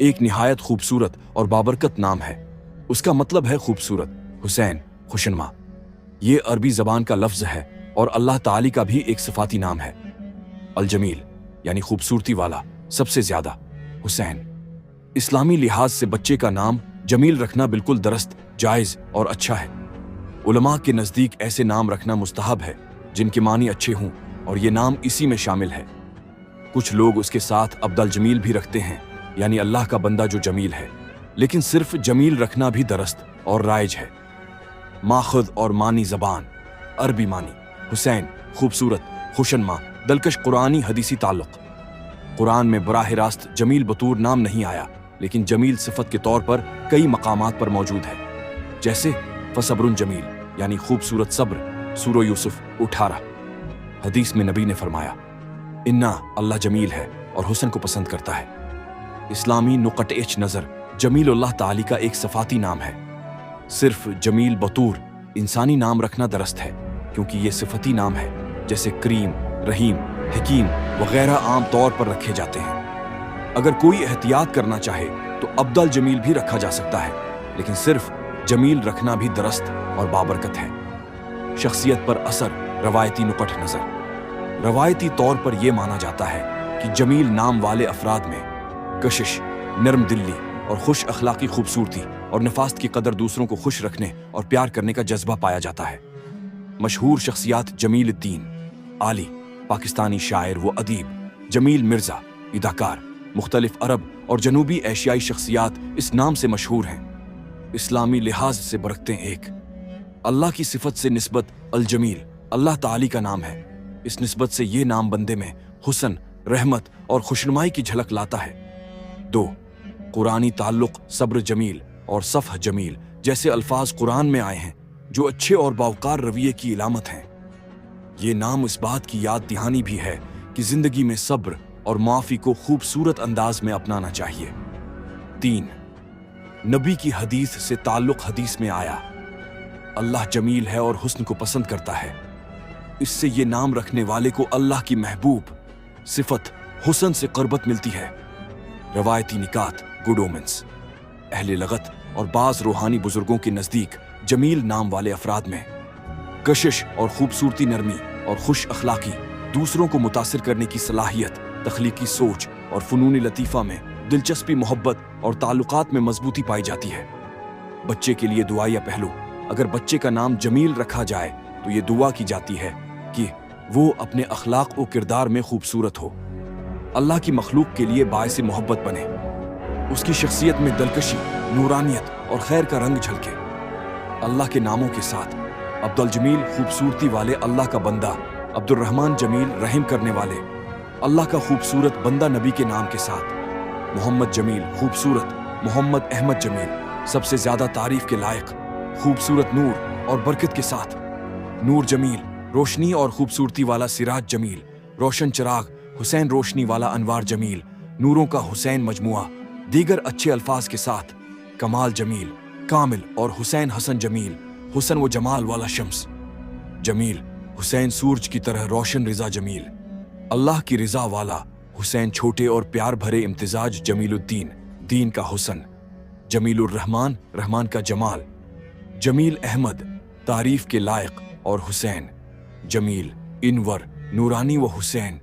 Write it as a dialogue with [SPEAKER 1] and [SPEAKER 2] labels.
[SPEAKER 1] एक निहायत खूबसूरत और बाबरकत नाम है। उसका मतलब है खूबसूरत, हुसैन, खुशनुमा। ये अरबी जबान का लफ्ज है और अल्लाह ताली का भी एक सिफाती नाम है। अल-जमील यानी खूबसूरती वाला, सबसे ज्यादा, हुसैन। इस्लामी लिहाज से बच्चे का नाम जमील रखना बिल्कुल दरस्त, जायज और अच्छा है। उलमा के नजदीक ऐसे नाम रखना मुस्तहब है जिनके मानी अच्छे हों, और ये नाम इसी में शामिल है। कुछ लोग उसके साथ अब्दुल जमील भी रखते हैं, यानी अल्लाह का बंदा जो जमील है, लेकिन सिर्फ जमील रखना भी दरस्त और राइज है। माखुद और मानी जबान। अरबी मानी हुसैन, खूबसूरत, खुशनुमा, दलकश। कुरानी हदीसी ताल्लुक। कुरान में बराह रास्त जमील बतूर नाम नहीं आया, लेकिन जमील सिफत के तौर पर कई मकामात पर मौजूद है। जैसे फसब्रुन जमील यानी खूबसूरत सब्र, सूरह यूसुफ 18। हदीस में नबी ने फरमाया, इन्ना अल्लाह जमील है और हुस्न को पसंद करता है। इस्लामी नुक़्ते नज़र जमीलुल्लाह ताली का एक सफाती नाम है। सिर्फ जमील बतूर इंसानी नाम रखना दरस्त है, क्योंकि ये सिफती नाम है, जैसे करीम, रहीम, हकीम वगैरह आम तौर पर रखे जाते हैं। अगर कोई एहतियात करना चाहे तो अब्दुल जमील भी रखा जा सकता है, लेकिन सिर्फ जमील रखना भी दरस्त और बाबरकत है। शख्सियत पर असर। रवायती नुक़्ते नज़र। रवायती तौर पर यह माना जाता है कि जमील नाम वाले अफराद में कशिश, नरम दिल्ली और खुश अखलाकी, खूबसूरती और नफास्त की कदर, दूसरों को खुश रखने और प्यार करने का जज्बा पाया जाता है। मशहूर शख्सियात जमीलुद्दीन आली, पाकिस्तानी शायर व अदीब। जमील मिर्जा, इदाकार। मुख्तलिफ अरब और जनूबी एशियाई शख्सियात इस नाम से मशहूर हैं। इस्लामी लिहाज से बरकतें। एक, अल्लाह की सिफत से निस्बत। अल-जमील अल्लाह ताली का नाम है। इस निस्बत से ये नाम बंदे में हुस्न, रहमत और खुशनुमाई की झलक लाता है। दो, कुरानी ताल्लुक। सब्र जमील और सफ़ह जमील जैसे अल्फाज कुरान में आए हैं, जो अच्छे और बावकार रवैये की इलामत हैं। ये नाम इस बात की याद दहानी भी है कि जिंदगी में सब्र और माफ़ी को खूबसूरत अंदाज में अपनाना चाहिए। तीन, नबी की हदीस से ताल्लुक। हदीस में आया, अल्लाह जमील है और हुस्न को पसंद करता है। इससे ये नाम रखने वाले को अल्लाह की महबूब सिफत हुस्न से क़ुर्बत मिलती है। रवायती निकात, गुड ओमेंस। अहले लगत और बाज़ रूहानी बुजुर्गों के नज़दीक जमील नाम वाले अफराद में कशिश और खूबसूरती, नरमी और खुश अखलाकी, दूसरों को मुतासिर करने की सलाहियत, तख्लीकी सोच और फ़नून लतीफ़ा में दिलचस्पी, मोहब्बत और ताल्लुकात में मजबूती पाई जाती है। बच्चे के लिए दुआ या पहलू। अगर बच्चे का नाम जमील रखा जाए तो ये दुआ की जाती है कि वो अपने अखलाक व किरदार में खूबसूरत हो, अल्लाह की मखलूक के लिए बायसे मोहब्बत बने, उसकी शख्सियत में दलकशी, नूरानियत और खैर का रंग झलके। अल्लाह के नामों के साथ अब्दुल जमील, खूबसूरती वाले अल्लाह का बंदा। अब्दुल रहमान जमील, रहम करने वाले अल्लाह का खूबसूरत बंदा। नबी के नाम के साथ मोहम्मद जमील, खूबसूरत। मोहम्मद अहमद जमील, सबसे ज्यादा तारीफ के लायक, खूबसूरत, नूर और बरकत के साथ। नूर जमील, रोशनी और खूबसूरती वाला। सिराज जमील, रोशन चराग। हुसैन, रोशनी वाला। अनवार जमील, नूरों का हुसैन मजमुआ। दीगर अच्छे अल्फाज के साथ कमाल जमील, कामिल। और हुसैन, हसन जमील, हुसन व जमाल वाला शम्स जमील। हुसैन, सूरज की तरह रोशन। रिजा जमील, अल्लाह की रिजा वाला। हुसैन, छोटे और प्यार भरे इम्तिजाज। जमीलुद्दीन, दीन का हुसन। जमीलुर रहमान, रहमान का जमाल। जमील अहमद, तारीफ के लायक। और हुसैन जमील, इनवर, नूरानी व हुसैन